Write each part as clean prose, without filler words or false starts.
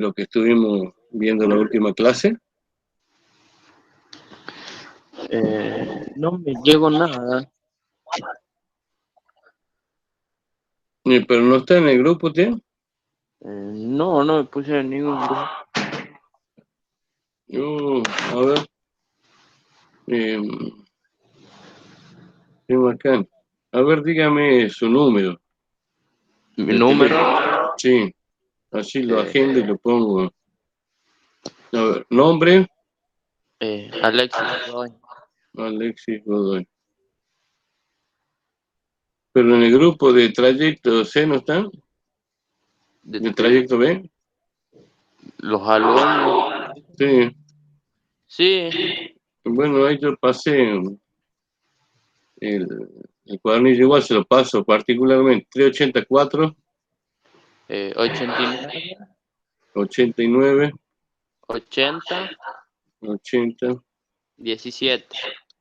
lo que estuvimos viendo en la última clase? No me llegó nada. Pero no está en el grupo, tío. No, no me puse en ningún grupo. A ver. Qué bacán. A ver, dígame su número Mi de número, teléfono. Sí, así lo eh, agendo y lo pongo. A ver, nombre, Alexis Godoy. Alexis Godoy. Pero en el grupo de trayecto C no están, de trayecto B. Los alumnos. Sí, Sí, bueno, ahí yo pasé el, el cuadernillo, igual se lo paso particularmente. 384, 89, 89, 80, 80, 17.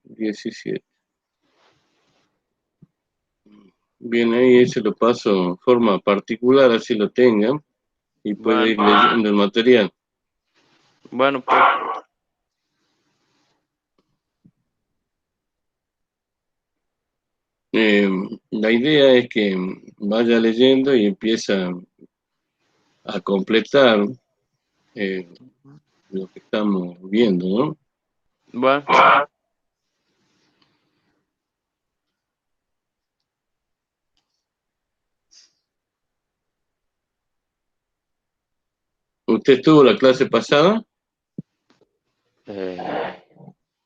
17. Bien, ahí se lo paso en forma particular, así lo tengan, y puede Bueno, ir leyendo el material. bueno, pues. La idea es que vaya leyendo y empieza a completar eh, lo que estamos viendo, ¿no? Bueno, ¿Usted estuvo la clase pasada?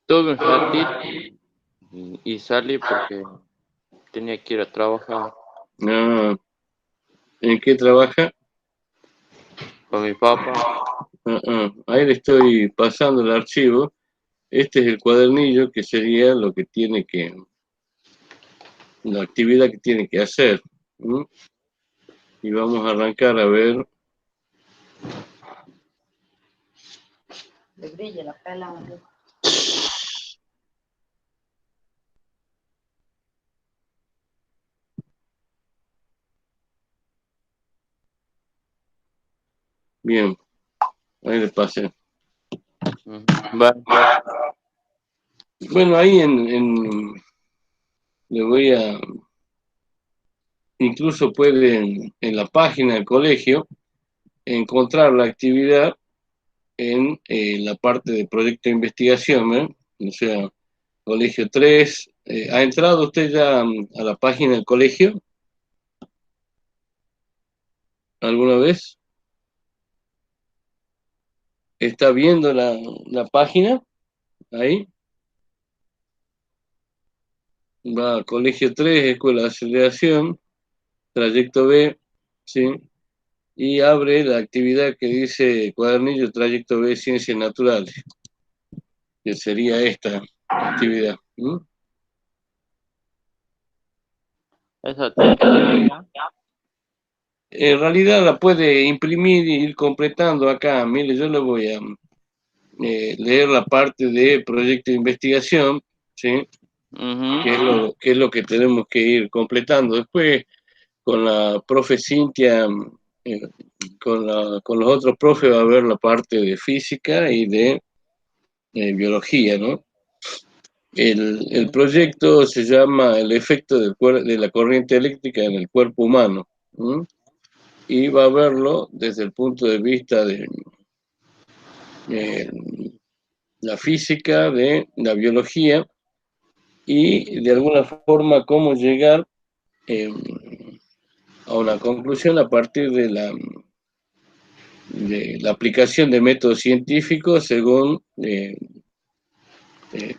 tuve un ratito y salí porque tenía que ir a trabajar Ah, ¿en qué trabaja? con mi papá. Ahí le estoy pasando el archivo. Este es el cuadernillo que sería lo que tiene que, la actividad que tiene que hacer. ¿M? Y vamos a arrancar a ver. Le brilla la pela. Bien, ahí le pasé. Bueno, Bueno, ahí le voy a, incluso pueden en la página del colegio encontrar la actividad en la parte de proyecto de investigación, ¿eh? O sea, colegio 3. ¿Ha entrado usted ya a la página del colegio alguna vez? ¿Está viendo la página? Ahí va a colegio 3, escuela de aceleración, trayecto B, ¿sí? Y abre la actividad que dice cuadernillo trayecto B, ciencias naturales, que sería esta actividad. esa tiene que hacerla ya. En realidad la puede imprimir y ir completando acá. Mire, yo le voy a leer la parte de proyecto de investigación, ¿sí? Que es lo que tenemos que ir completando. Después, con la profe Cintia, eh, con los otros profes va a ver la parte de física y de biología, ¿no? El proyecto se llama El efecto de la corriente eléctrica en el cuerpo humano. ¿M? Y va a verlo desde el punto de vista de eh, la física, de la biología y de alguna forma cómo llegar eh, a una conclusión a partir de la aplicación de métodos científicos según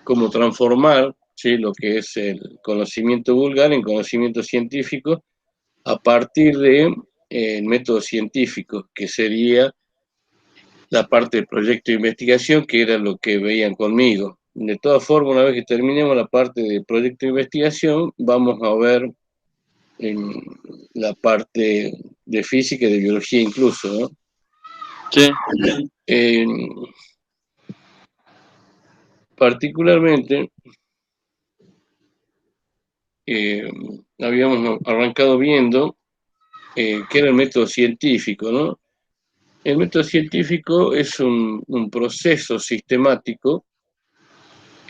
cómo transformar, ¿sí?, lo que es el conocimiento vulgar en conocimiento científico a partir de métodos científicos, que sería la parte del proyecto de investigación, que era lo que veían conmigo. De todas formas, una vez que terminemos la parte del proyecto de investigación, vamos a ver en la parte de física y de biología incluso, ¿no? Sí. Particularmente, habíamos arrancado viendo qué era el método científico, ¿no? El método científico es un proceso sistemático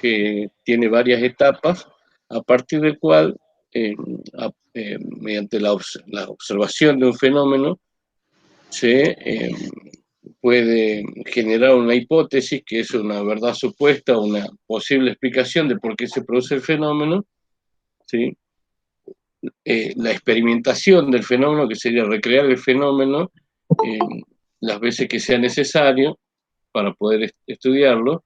que tiene varias etapas, a partir del cual, mediante la observación de un fenómeno, se puede generar una hipótesis, que es una verdad supuesta, una posible explicación de por qué se produce el fenómeno, ¿sí? La experimentación del fenómeno, que sería recrear el fenómeno las veces que sea necesario para poder estudiarlo.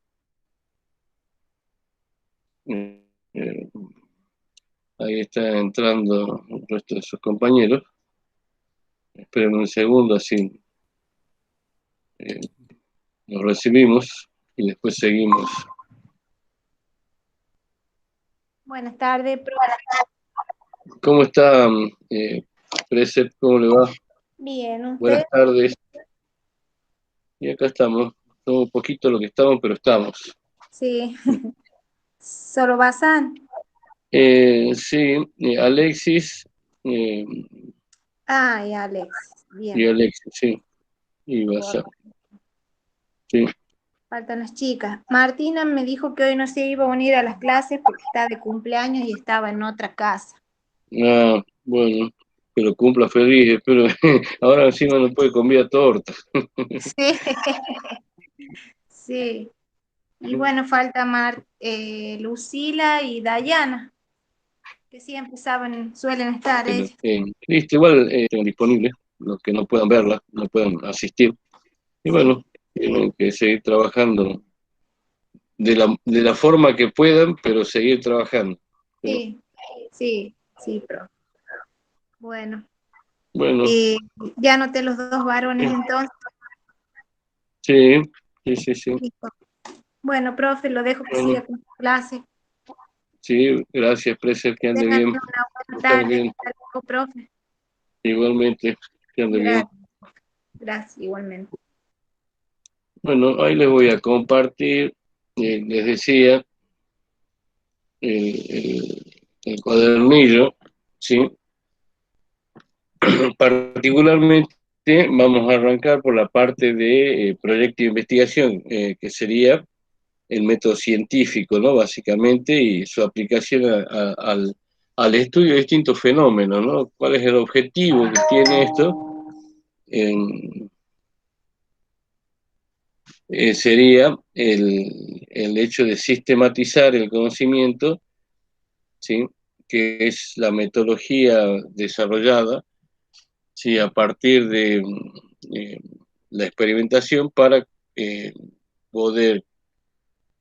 Ahí está entrando el resto de sus compañeros. Esperen un segundo, así nos recibimos y después seguimos. Buenas tardes, profe. ¿Cómo está, Precept? ¿Cómo le va? Bien, ¿usted? Buenas tardes. Y acá estamos. Somos un poquito lo que estamos, pero estamos. Sí. ¿Solo Bazán? Sí, Alexis Ah, y Alex. y Bien. Alexis, sí. Y Bazán. Sí. Faltan las chicas. Martina me dijo que hoy no se iba a unir a las clases porque está de cumpleaños y estaba en otra casa. Ah, bueno, que lo cumpla feliz, pero ahora encima no puede comer torta. Sí. Sí. Y bueno, falta Lucila y Dayana, que siempre suelen estar Bueno, ellas. listo, igual tengo disponible, los que no puedan verla, no puedan asistir. Y bueno, tienen que seguir trabajando de la forma que puedan, pero seguir trabajando. Sí, sí, sí, pero bueno. Bueno, Ya anoté los dos varones entonces. sí, sí, sí, sí. Listo. Bueno, profe, lo dejo que Bueno, siga con su clase. sí, gracias, Precer, que ande Tengan bien. una buena Estamos tarde. bien. Hasta luego, profe. Igualmente, que ande bien. Gracias. Gracias, igualmente. Bueno, ahí les voy a compartir, les decía, el cuadernillo, ¿sí? Particularmente vamos a arrancar por la parte de proyecto de investigación, que sería el método científico, ¿no? Básicamente, y su aplicación al estudio de distintos fenómenos, ¿no? ¿Cuál es el objetivo que tiene esto? Sería el hecho de sistematizar el conocimiento, ¿sí? Que es la metodología desarrollada, ¿sí? A partir de eh, la experimentación para poder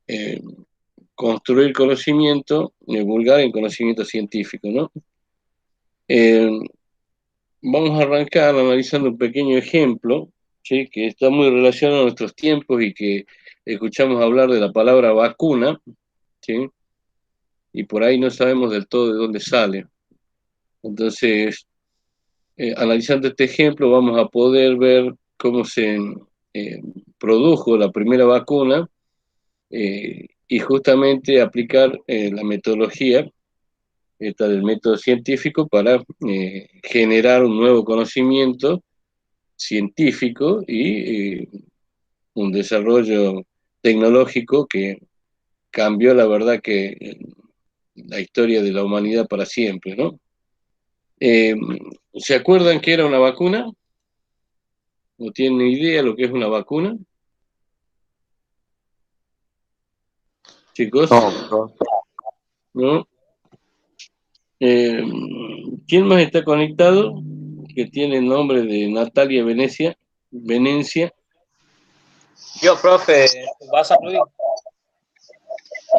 eh, construir conocimiento vulgar en conocimiento científico, ¿no? Eh, Vamos a arrancar analizando un pequeño ejemplo, ¿sí? Que está muy relacionado a nuestros tiempos y que escuchamos hablar de la palabra vacuna, ¿sí? Y por ahí no sabemos del todo de dónde sale. Entonces, analizando este ejemplo, vamos a poder ver cómo se eh, produjo la primera vacuna y justamente aplicar la metodología, esta del método científico, para generar un nuevo conocimiento científico y un desarrollo tecnológico que cambió, la verdad, que la historia de la humanidad para siempre, ¿no? Eh, ¿Se acuerdan que era una vacuna? ¿No tienen idea lo que es una vacuna? Chicos, No, ¿no? Eh, ¿Quién más está conectado? Que tiene el nombre de Natalia Venencia. Yo, profe, vas a Luis.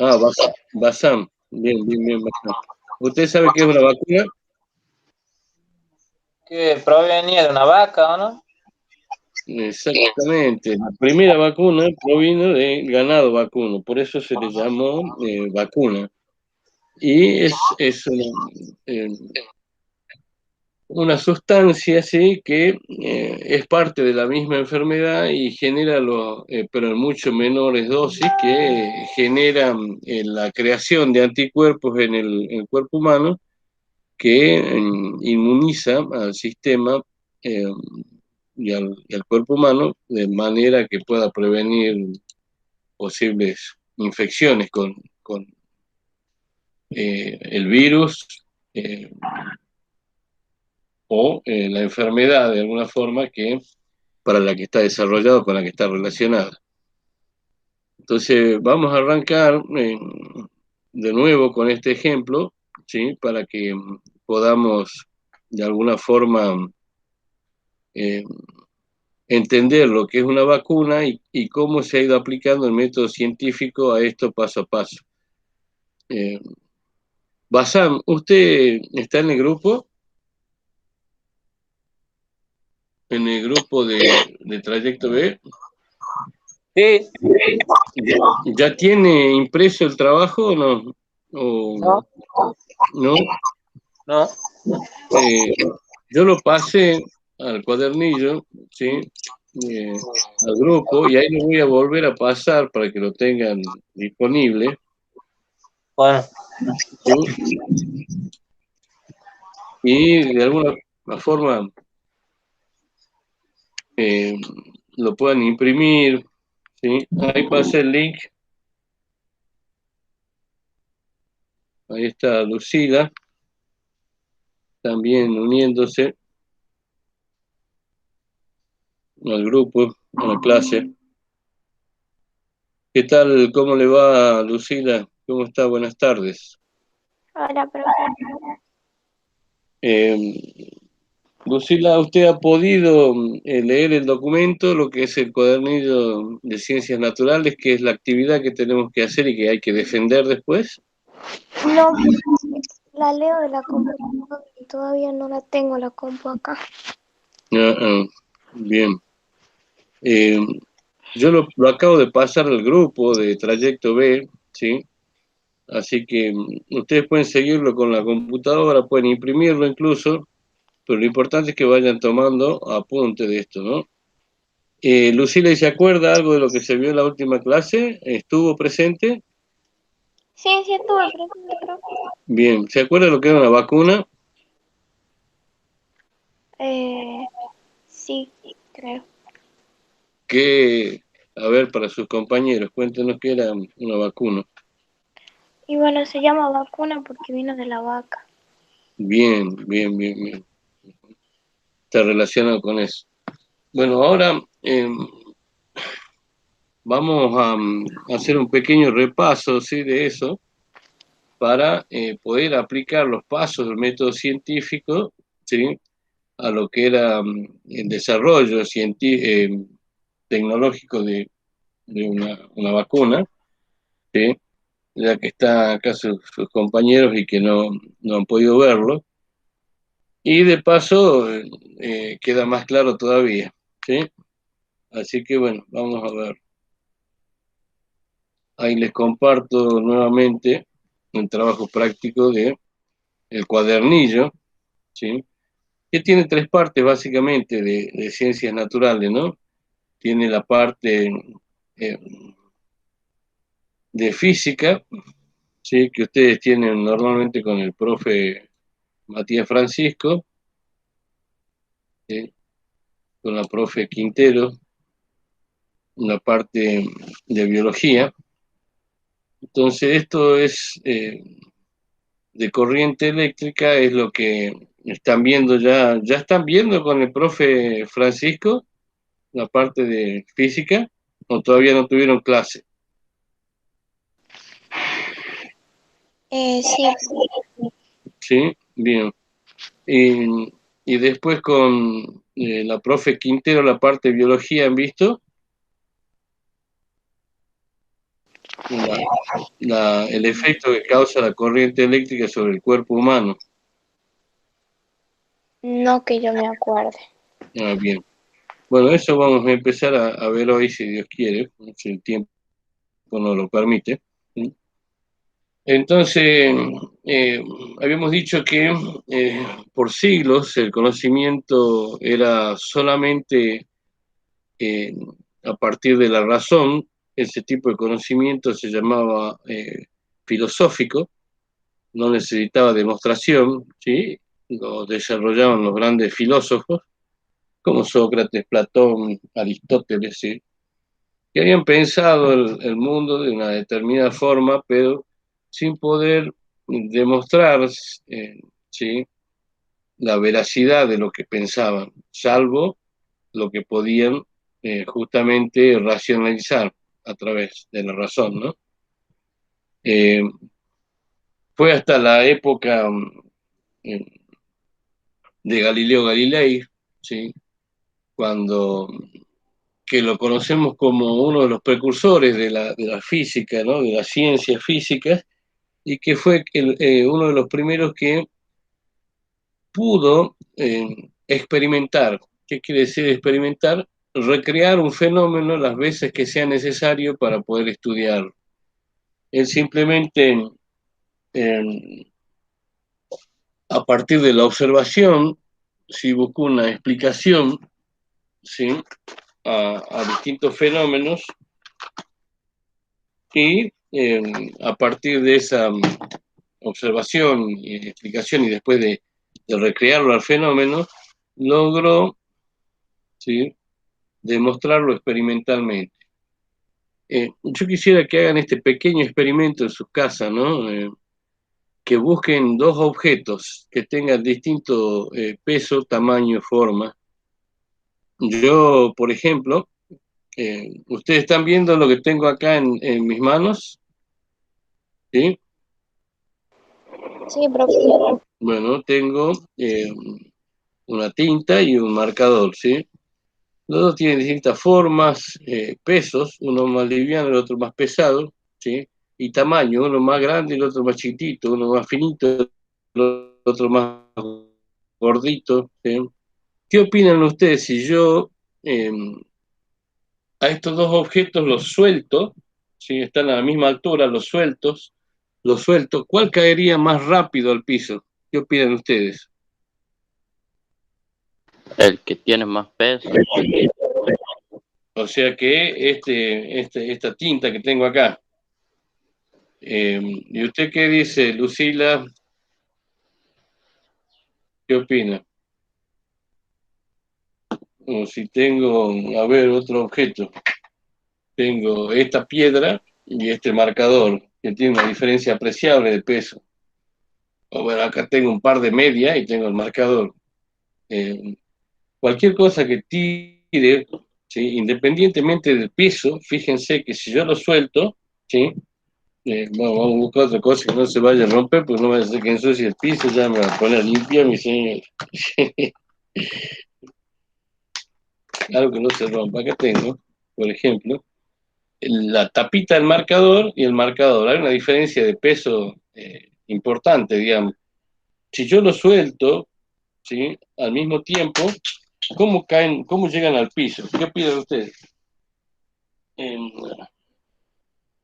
Ah, Basam. Bien, bien, bien, Basam. ¿Usted sabe qué es una vacuna? Que provenía de una vaca, ¿o no? Exactamente. La primera vacuna provino de ganado vacuno, por eso se le llamó vacuna. Y es eh, una sustancia, ¿sí? Que es parte de la misma enfermedad y genera, pero en mucho menores dosis, que generan la creación de anticuerpos en el cuerpo humano que inmuniza al sistema y al cuerpo humano, de manera que pueda prevenir posibles infecciones con el virus o la enfermedad de alguna forma que para la que está desarrollado, con la que está relacionada. Entonces vamos a arrancar de nuevo con este ejemplo, ¿sí? Para que podamos de alguna forma entender lo que es una vacuna y cómo se ha ido aplicando el método científico a esto paso a paso. Bassam, ¿usted está en el grupo? ¿En el grupo de Trayecto B? Sí, ¿Ya tiene impreso el trabajo o no? ¿O no, no? no. Yo lo pasé al cuadernillo, ¿sí? Al grupo, y ahí lo voy a volver a pasar para que lo tengan disponible. Bueno, ¿Sí? Y de alguna forma lo puedan imprimir, ¿sí? Ahí pasé el link. Ahí está Lucila, también uniéndose al grupo, a la clase. ¿Qué tal? ¿Cómo le va, Lucila? ¿Cómo está? Buenas tardes. Hola, profe. Lucila, ¿usted ha podido leer el documento, lo que es el cuadernillo de ciencias naturales, que es la actividad que tenemos que hacer y que hay que defender después? No, la leo de la computadora y todavía no la tengo la compu acá. Bien. Yo lo acabo de pasar al grupo de Trayecto B, ¿sí? Así que ustedes pueden seguirlo con la computadora, pueden imprimirlo incluso, pero lo importante es que vayan tomando apunte de esto, ¿no? Lucila, ¿se acuerda algo de lo que se vio en la última clase? ¿Estuvo presente? Sí, sí estuve presente, profe. Bien, ¿se acuerda lo que era una vacuna? Sí, creo. A ver, para sus compañeros, cuéntenos qué era una vacuna. Y bueno, se llama vacuna porque vino de la vaca. Bien, bien, bien, bien. Está relacionado con eso. Bueno, ahora vamos a hacer un pequeño repaso, ¿sí? De eso para poder aplicar los pasos del método científico, ¿sí? A lo que era el desarrollo tecnológico de una vacuna, ¿sí? Ya que están acá sus compañeros y que no han podido verlo. Y de paso queda más claro todavía, ¿sí? Así que bueno, vamos a ver. Ahí les comparto nuevamente el trabajo práctico de el cuadernillo, ¿sí? Que tiene tres partes básicamente de ciencias naturales, ¿no? Tiene la parte eh, de física, ¿sí? Que ustedes tienen normalmente con el profe Matías Francisco, ¿sí? Con la profe Quintero, una parte de biología. Entonces esto es de corriente eléctrica, es lo que están viendo ya están viendo con el profe Francisco, la parte de física, o todavía no tuvieron clase. Sí, Sí, bien. Y después con la profe Quintero, la parte de biología, ¿han visto? El efecto que causa la corriente eléctrica sobre el cuerpo humano. no que yo me acuerde. Bien. Bueno, eso vamos a empezar a ver hoy, si Dios quiere, si el tiempo nos lo permite. ¿Sí? Entonces, habíamos dicho que por siglos el conocimiento era solamente eh, a partir de la razón. Ese tipo de conocimiento se llamaba filosófico, no necesitaba demostración, ¿sí? Lo desarrollaban los grandes filósofos, como Sócrates, Platón, Aristóteles, ¿sí? Que habían pensado el mundo de una determinada forma, pero sin poder demostrar ¿sí? la veracidad de lo que pensaban, salvo lo que podían justamente racionalizar a través de la razón, ¿no? Fue hasta la época de Galileo Galilei, ¿sí? Cuando que lo conocemos como uno de los precursores de la física, ¿no? De las ciencias físicas, y que fue uno de los primeros que pudo experimentar. ¿Qué quiere decir experimentar? Recrear un fenómeno las veces que sea necesario para poder estudiarlo. Él simplemente, a partir de la observación, si buscó una explicación, ¿sí? a distintos fenómenos, y a partir de esa observación y explicación y después de recrearlo al fenómeno, logró, ¿sí? demostrarlo experimentalmente. Yo quisiera que hagan este pequeño experimento en sus casas, ¿no? Que busquen dos objetos que tengan distinto peso, tamaño, forma. Yo, por ejemplo, ustedes están viendo lo que tengo acá en mis manos, ¿sí? Sí, profe. Bueno, tengo una tinta y un marcador, ¿sí? Los dos tienen distintas formas, pesos, uno más liviano, el otro más pesado, ¿sí? Y tamaño, uno más grande, el otro más chiquitito, uno más finito, el otro más gordito, ¿sí? ¿Qué opinan ustedes si yo eh, a estos dos objetos los suelto, ¿sí? Están a la misma altura, los suelto, ¿cuál caería más rápido al piso? ¿Qué opinan ustedes? El que tiene más peso. O sea que esta tinta que tengo acá, ¿y usted qué dice, Lucila? ¿Qué opina? O si tengo, a ver, otro objeto. Tengo esta piedra y este marcador, que tiene una diferencia apreciable de peso. O bueno, acá tengo un par de medias y tengo el marcador. Cualquier cosa que tire, ¿sí? Independientemente del peso, fíjense que si yo lo suelto, ¿sí? Vamos a buscar otra cosa que no se vaya a romper, pues no vaya a ser que ensucie el piso, ya me va a poner limpia, mi señor. Algo que no se rompa. Acá tengo, por ejemplo, la tapita del marcador y el marcador. Hay una diferencia de peso importante, digamos. Si yo lo suelto, ¿sí? Al mismo tiempo, ¿cómo caen, cómo llegan al piso? ¿Qué opinan ustedes?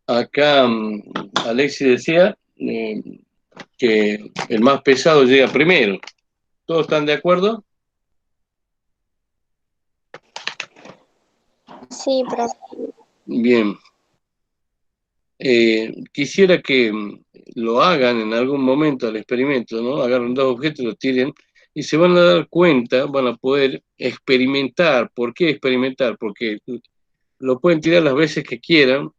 Acá Alexis decía que el más pesado llega primero. ¿Todos están de acuerdo? Sí, profe. Bien. Quisiera que lo hagan en algún momento al experimento, ¿no? Agarren dos objetos, los tiren y se van a dar cuenta, van a poder experimentar. ¿Por qué experimentar? Porque lo pueden tirar las veces que quieran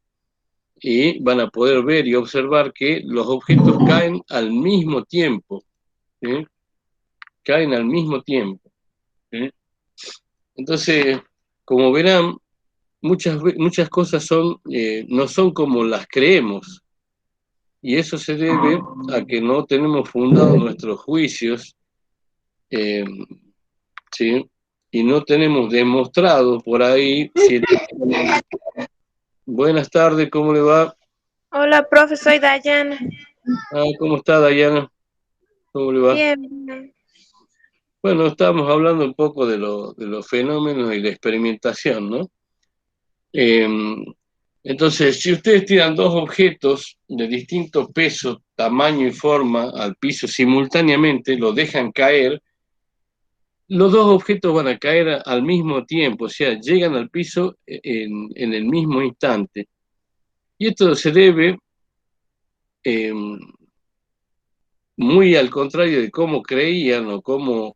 y van a poder ver y observar que los objetos caen al mismo tiempo, ¿sí? Caen al mismo tiempo, ¿sí? Entonces, como verán, muchas cosas no son como las creemos, y eso se debe a que no tenemos fundados nuestros juicios, eh, ¿sí? Y no tenemos demostrado por ahí. Buenas tardes, ¿cómo le va? Hola, profe, soy Dayana. ¿Cómo está, Dayana? ¿Cómo le va? Bien. Bueno, estábamos hablando un poco de los fenómenos y la experimentación, ¿no? Entonces, si ustedes tiran dos objetos de distinto peso, tamaño y forma al piso simultáneamente, lo dejan caer, los dos objetos van a caer al mismo tiempo, o sea, llegan al piso en el mismo instante. Y esto se debe muy al contrario de cómo creían o cómo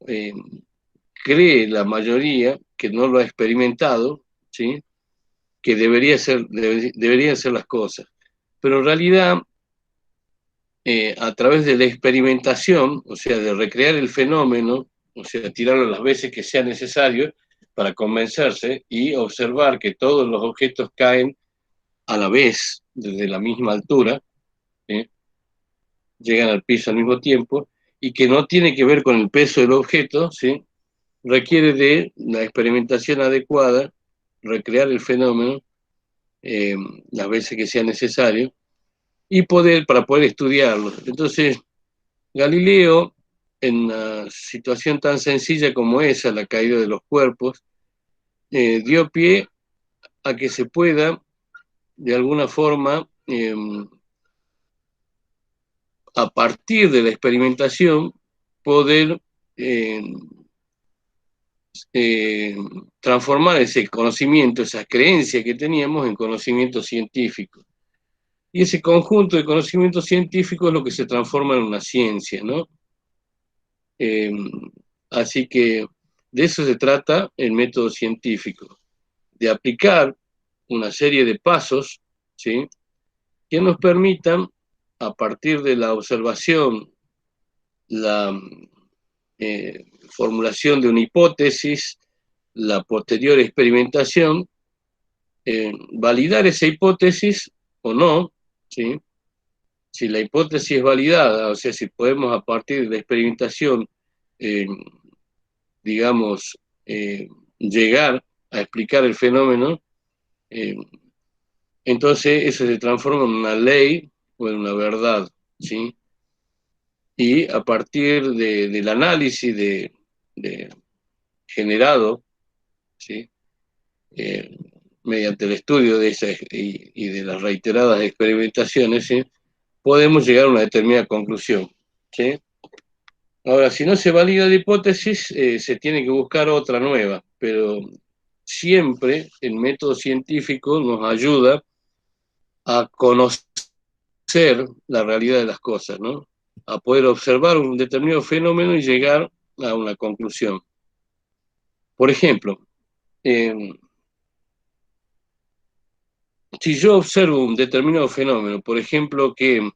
cree la mayoría que no lo ha experimentado, ¿sí? Que deberían ser las cosas. Pero en realidad, a través de la experimentación, o sea, de recrear el fenómeno, o sea, tirarlo las veces que sea necesario para convencerse y observar que todos los objetos caen a la vez, desde la misma altura, ¿sí? Llegan al piso al mismo tiempo, y que no tiene que ver con el peso del objeto, ¿sí? Requiere de la experimentación adecuada, recrear el fenómeno las veces que sea necesario, y para poder estudiarlo. Entonces, Galileo, en una situación tan sencilla como esa, la caída de los cuerpos, dio pie a que se pueda, de alguna forma, a partir de la experimentación, poder transformar ese conocimiento, esa creencia que teníamos en conocimiento científico. Y ese conjunto de conocimientos científicos es lo que se transforma en una ciencia, ¿no? Así que de eso se trata el método científico, de aplicar una serie de pasos, ¿sí? Que nos permitan, a partir de la observación, la formulación de una hipótesis, la posterior experimentación, validar esa hipótesis o no, ¿sí? Si la hipótesis es validada, o sea, si podemos a partir de la experimentación, digamos, llegar a explicar el fenómeno, entonces eso se transforma en una ley o en una verdad, ¿sí? Y a partir del análisis generado, ¿sí? Mediante el estudio de esas y de las reiteradas experimentaciones, ¿sí? Podemos llegar a una determinada conclusión, ¿sí? Ahora, si no se valida la hipótesis, se tiene que buscar otra nueva, pero siempre el método científico nos ayuda a conocer la realidad de las cosas, ¿no? A poder observar un determinado fenómeno y llegar a una conclusión. Por ejemplo, si yo observo un determinado fenómeno, por ejemplo, que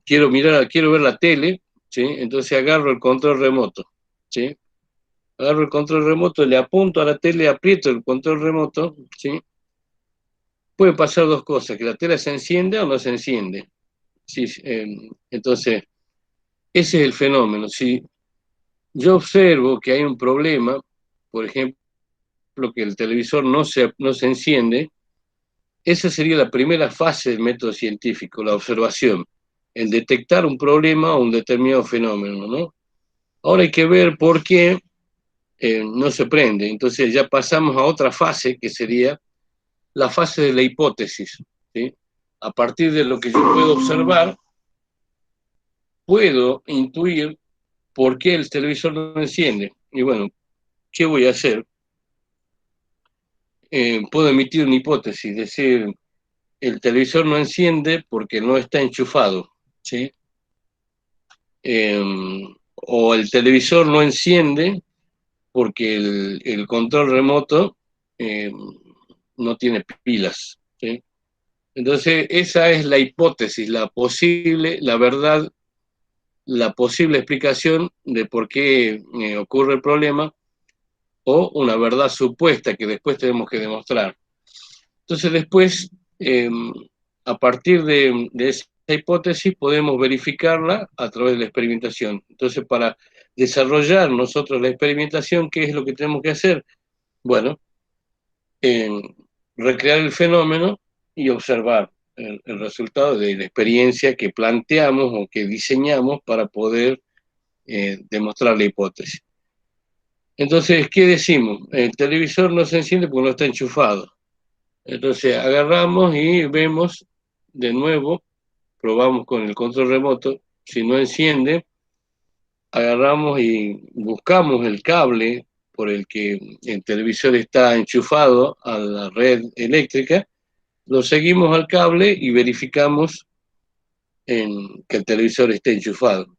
quiero ver la tele, ¿sí? Entonces agarro el control remoto, ¿sí? Agarro el control remoto, le apunto a la tele, aprieto el control remoto, ¿sí? Puede pasar dos cosas, que la tele se enciende o no se enciende. Sí, entonces, ese es el fenómeno. Si yo observo que hay un problema, por ejemplo, que el televisor no se enciende, esa sería la primera fase del método científico, la observación, el detectar un problema o un determinado fenómeno, ¿no? Ahora hay que ver por qué no se prende. Entonces ya pasamos a otra fase, que sería la fase de la hipótesis, ¿sí? A partir de lo que yo puedo observar, puedo intuir por qué el televisor no enciende. Y bueno, ¿qué voy a hacer? Puedo emitir una hipótesis, decir, el televisor no enciende porque no está enchufado, ¿sí? O el televisor no enciende porque el control remoto no tiene pilas, ¿sí? Entonces, esa es la hipótesis, la verdad, la posible explicación de por qué ocurre el problema, o una verdad supuesta que después tenemos que demostrar. Entonces, después, a partir de esa hipótesis, podemos verificarla a través de la experimentación. Entonces, para desarrollar nosotros la experimentación, ¿qué es lo que tenemos que hacer? Bueno, recrear el fenómeno y observar el resultado de la experiencia que planteamos o que diseñamos para poder demostrar la hipótesis. Entonces, ¿qué decimos? El televisor no se enciende porque no está enchufado. Entonces, agarramos y vemos de nuevo, probamos con el control remoto, si no enciende, agarramos y buscamos el cable por el que el televisor está enchufado a la red eléctrica, lo seguimos al cable y verificamos que el televisor esté enchufado.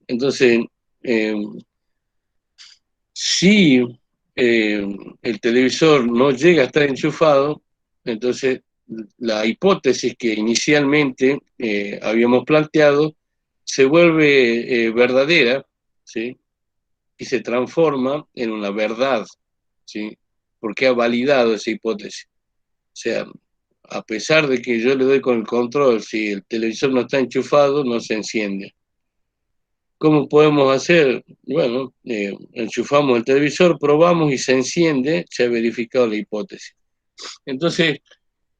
Entonces, Si el televisor no llega a estar enchufado, entonces la hipótesis que inicialmente habíamos planteado se vuelve verdadera, ¿sí? Y se transforma en una verdad, ¿sí? Porque ha validado esa hipótesis. O sea, a pesar de que yo le doy con el control, si el televisor no está enchufado, no se enciende. ¿Cómo podemos hacer? Bueno, enchufamos el televisor, probamos y se enciende, se ha verificado la hipótesis. Entonces,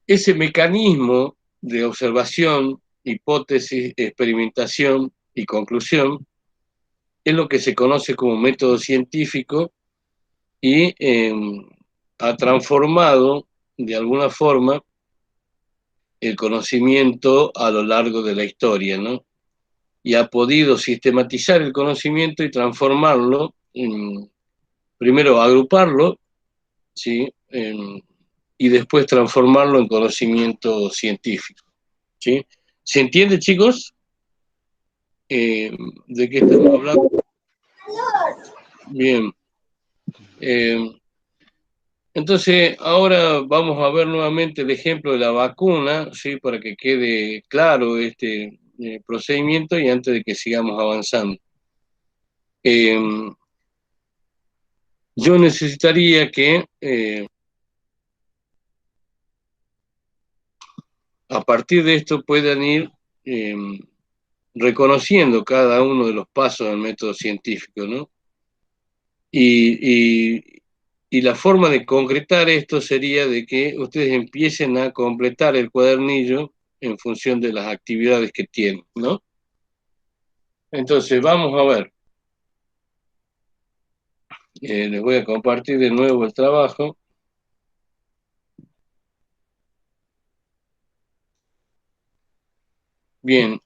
ese mecanismo de observación, hipótesis, experimentación y conclusión es lo que se conoce como método científico y ha transformado de alguna forma el conocimiento a lo largo de la historia, ¿no? Y ha podido sistematizar el conocimiento y transformarlo, primero agruparlo, ¿sí? Y después transformarlo en conocimiento científico, ¿sí? ¿Se entiende, chicos? ¿De qué estamos hablando? Bien. Entonces, ahora vamos a ver nuevamente el ejemplo de la vacuna, ¿sí? Para que quede claro este procedimiento y antes de que sigamos avanzando. Yo necesitaría que a partir de esto puedan ir reconociendo cada uno de los pasos del método científico, ¿no? Y la forma de concretar esto sería de que ustedes empiecen a completar el cuadernillo en función de las actividades que tienen, ¿no? Entonces, vamos a ver. Les voy a compartir de nuevo el trabajo. Bien,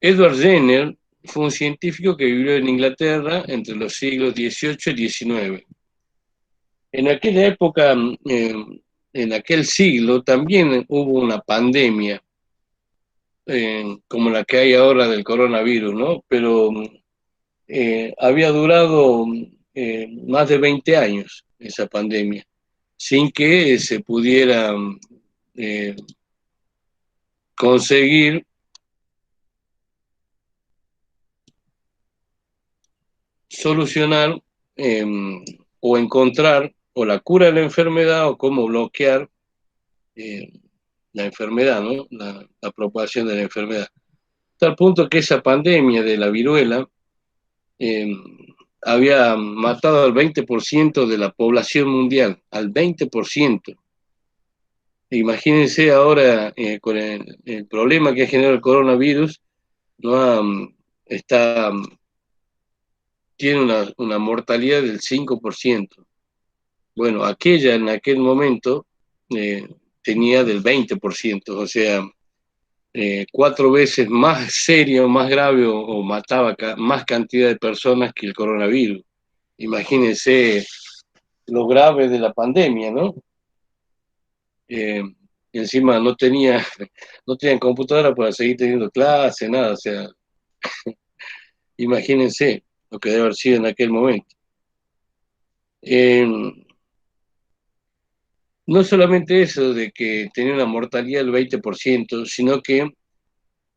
Edward Jenner fue un científico que vivió en Inglaterra entre los siglos XVIII y XIX. En aquella época, en aquel siglo, también hubo una pandemia, como la que hay ahora del coronavirus, ¿no? Pero había durado más de 20 años esa pandemia, sin que se pudiera conseguir solucionar o encontrar o la cura de la enfermedad o cómo bloquear la enfermedad, ¿no? La propagación de la enfermedad. Tal punto que esa pandemia de la viruela había matado al 20% de la población mundial, al 20%. Imagínense ahora con el problema que ha generado el coronavirus, ¿no? Tiene una mortalidad del 5%. Bueno, aquella en aquel momento tenía del 20%, o sea, 4 veces más serio, más grave o mataba más cantidad de personas que el coronavirus. Imagínense lo grave de la pandemia, ¿no? Y encima no tenían computadora para seguir teniendo clase, nada, o sea, imagínense lo que debe haber sido en aquel momento. No solamente eso de que tenía una mortalidad del 20%, sino que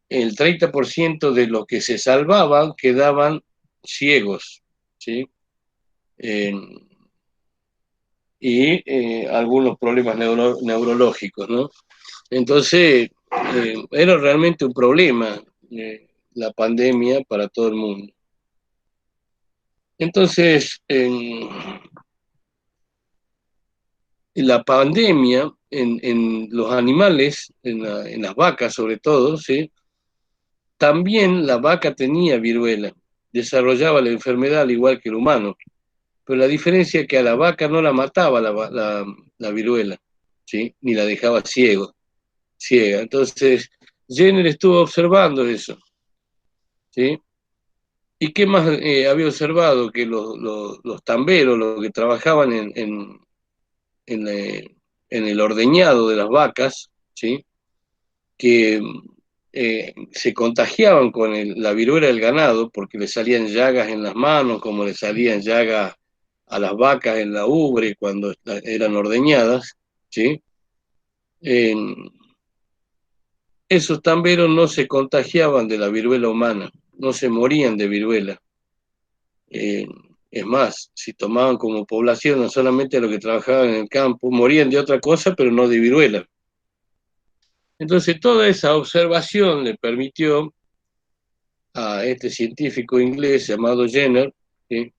el 30% de los que se salvaban quedaban ciegos, ¿sí? Y algunos problemas neurológicos, ¿no? Entonces, era realmente un problema la pandemia para todo el mundo. Entonces, la pandemia en los animales, en las vacas sobre todo, ¿sí? También la vaca tenía viruela, desarrollaba la enfermedad al igual que el humano, pero la diferencia es que a la vaca no la mataba la viruela, ¿sí? Ni la dejaba ciega. Entonces, Jenner estuvo observando eso, ¿sí? ¿Y qué más había observado? Que los tamberos, los que trabajaban en el ordeñado de las vacas, ¿sí? Que se contagiaban con la viruela del ganado porque le salían llagas en las manos, como le salían llagas a las vacas en la ubre cuando eran ordeñadas, ¿sí? Esos tamberos no se contagiaban de la viruela humana, no se morían de viruela. Es más, si tomaban como población no solamente a los que trabajaban en el campo, morían de otra cosa, pero no de viruela. Entonces, toda esa observación le permitió a este científico inglés llamado Jenner, ¿sí?,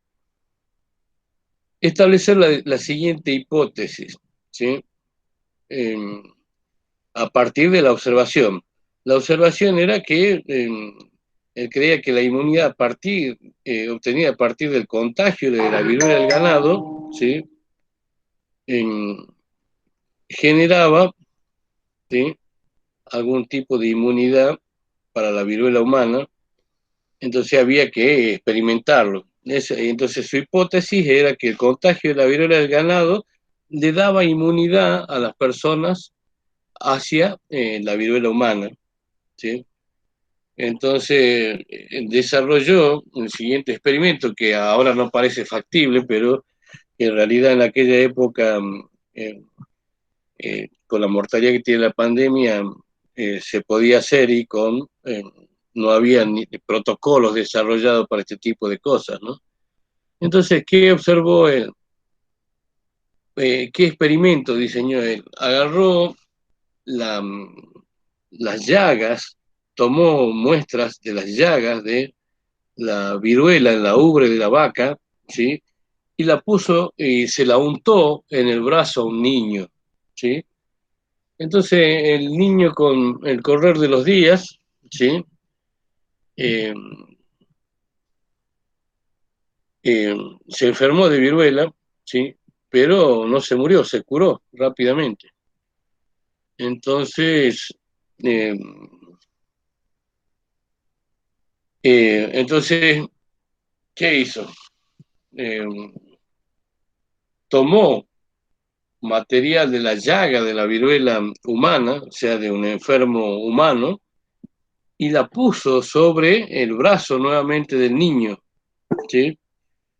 establecer la siguiente hipótesis, ¿sí?, a partir de la observación. La observación era que él creía que la inmunidad obtenida a partir del contagio de la viruela del ganado, ¿sí?, generaba, ¿sí?, algún tipo de inmunidad para la viruela humana. Entonces había que experimentarlo. Entonces su hipótesis era que el contagio de la viruela del ganado le daba inmunidad a las personas hacia la viruela humana, ¿sí? Entonces desarrolló el siguiente experimento, que ahora no parece factible, pero que en realidad en aquella época, con la mortalidad que tiene la pandemia, se podía hacer, y no había ni protocolos desarrollados para este tipo de cosas, ¿no? Entonces, ¿qué observó él? ¿Qué experimento diseñó él? Agarró las llagas, tomó muestras de las llagas de la viruela en la ubre de la vaca, ¿sí?, y la puso y se la untó en el brazo a un niño, ¿sí? Entonces, el niño, con el correr de los días, ¿sí?, eh, se enfermó de viruela, ¿sí?, pero no se murió, se curó rápidamente. Entonces, eh, ¿qué hizo? Tomó material de la llaga de la viruela humana, o sea, de un enfermo humano, y la puso sobre el brazo nuevamente del niño, ¿sí?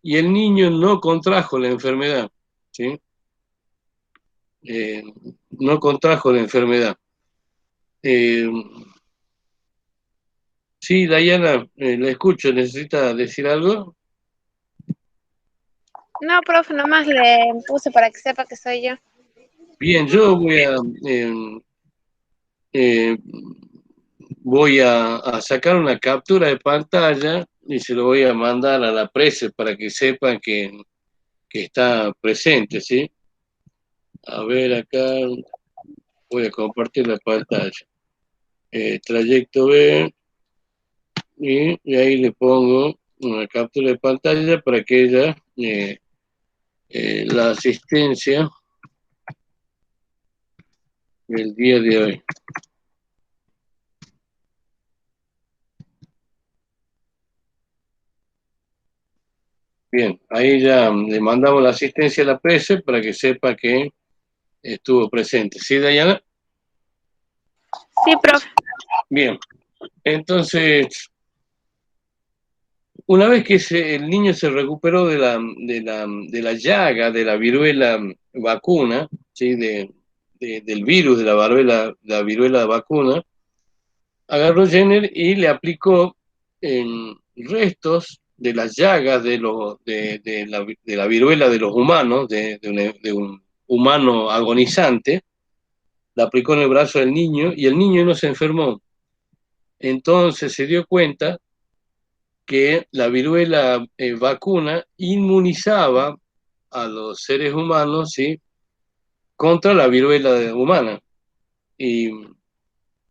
Y el niño no contrajo la enfermedad, ¿sí? No contrajo la enfermedad. Sí, Dayana, la escucho, ¿necesita decir algo? No, profe, nomás le puse para que sepa que soy yo. Bien, yo eh, voy a sacar una captura de pantalla y se lo voy a mandar a la presa para que sepan que está presente, ¿sí? A ver, acá voy a compartir la pantalla. Trayecto B, y ahí le pongo una captura de pantalla para que ella, la asistencia del día de hoy. Bien, ahí ya le mandamos la asistencia a la presa para que sepa que estuvo presente. ¿Sí, Dayana? Sí, profe. Bien, entonces, una vez que el niño se recuperó de la llaga de la viruela vacuna, ¿sí?, del virus de la viruela vacuna, agarró Jenner y le aplicó restos de las llagas de la viruela de los humanos, de un humano agonizante, la aplicó en el brazo del niño y el niño no se enfermó. Entonces se dio cuenta que la viruela vacuna inmunizaba a los seres humanos, ¿sí?, contra la viruela humana. Y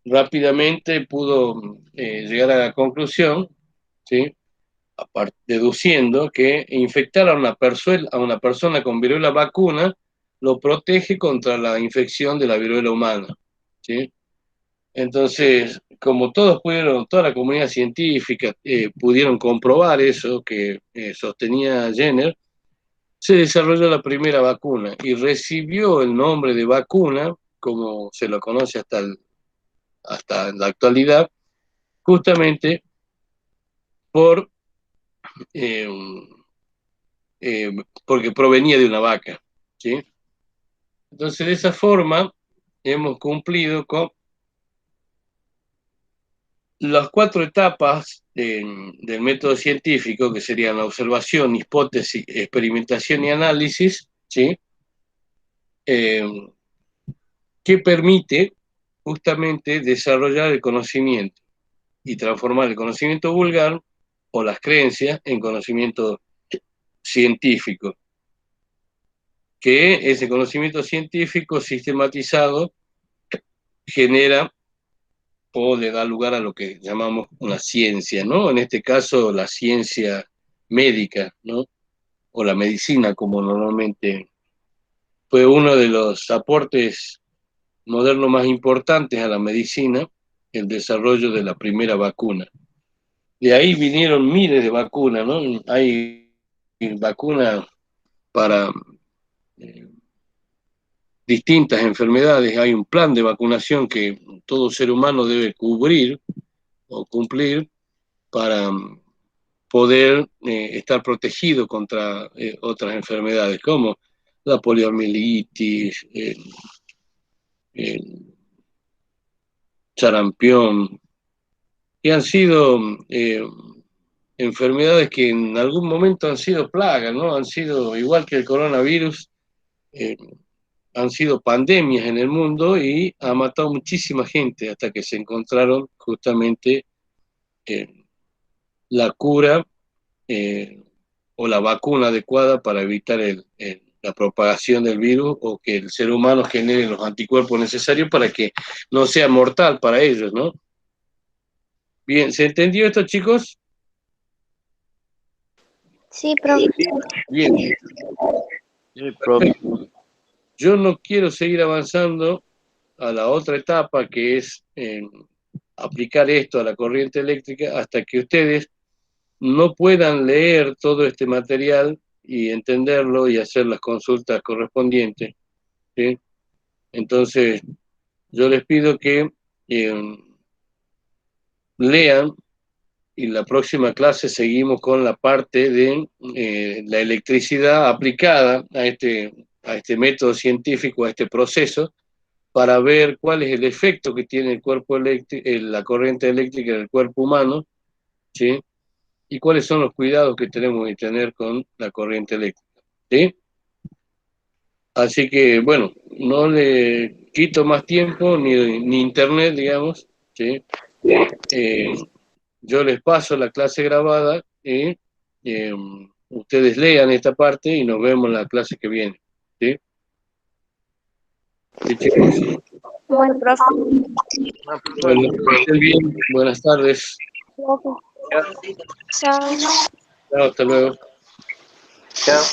rápidamente pudo llegar a la conclusión, ¿sí?, deduciendo que infectar a una persona con viruela vacuna lo protege contra la infección de la viruela humana, ¿sí? Entonces, como toda la comunidad científica pudieron comprobar eso que sostenía Jenner, se desarrolló la primera vacuna y recibió el nombre de vacuna, como se lo conoce hasta la actualidad, justamente por porque provenía de una vaca, ¿sí? Entonces, de esa forma, hemos cumplido con las 4 etapas del método científico, que serían la observación, hipótesis, experimentación y análisis, ¿sí? Que permite justamente desarrollar el conocimiento y transformar el conocimiento vulgar o las creencias en conocimiento científico. Que ese conocimiento científico sistematizado genera o le da lugar a lo que llamamos una ciencia, ¿no? En este caso, la ciencia médica, ¿no? O la medicina, como normalmente fue uno de los aportes modernos más importantes a la medicina, el desarrollo de la primera vacuna. De ahí vinieron miles de vacunas, ¿no? Hay vacunas para distintas enfermedades, hay un plan de vacunación que todo ser humano debe cubrir o cumplir para poder estar protegido contra otras enfermedades como la poliomielitis, el sarampión, que han sido enfermedades que en algún momento han sido plagas, ¿no? Han sido, igual que el coronavirus, han sido pandemias en el mundo y ha matado muchísima gente hasta que se encontraron justamente la cura o la vacuna adecuada para evitar la propagación del virus o que el ser humano genere los anticuerpos necesarios para que no sea mortal para ellos, ¿no? Bien, ¿se entendió esto, chicos? Sí, profe. Bien. Sí, profe. Yo no quiero seguir avanzando a la otra etapa, que es aplicar esto a la corriente eléctrica hasta que ustedes no puedan leer todo este material y entenderlo y hacer las consultas correspondientes, ¿sí? Entonces, yo les pido que lean y la próxima clase seguimos con la parte de la electricidad aplicada a este método científico, a este proceso, para ver cuál es el efecto que tiene el cuerpo eléctrico, la corriente eléctrica en el cuerpo humano, ¿sí? Y cuáles son los cuidados que tenemos que tener con la corriente eléctrica, ¿sí? Así que, bueno, no le quito más tiempo, ni internet, digamos, ¿sí? Yo les paso la clase grabada y ustedes lean esta parte y nos vemos en la clase que viene, ¿sí? ¿Sí, chicos? Bueno, profe. Bueno, que estén bien, buenas tardes. Chao. Chao, hasta luego. Chao.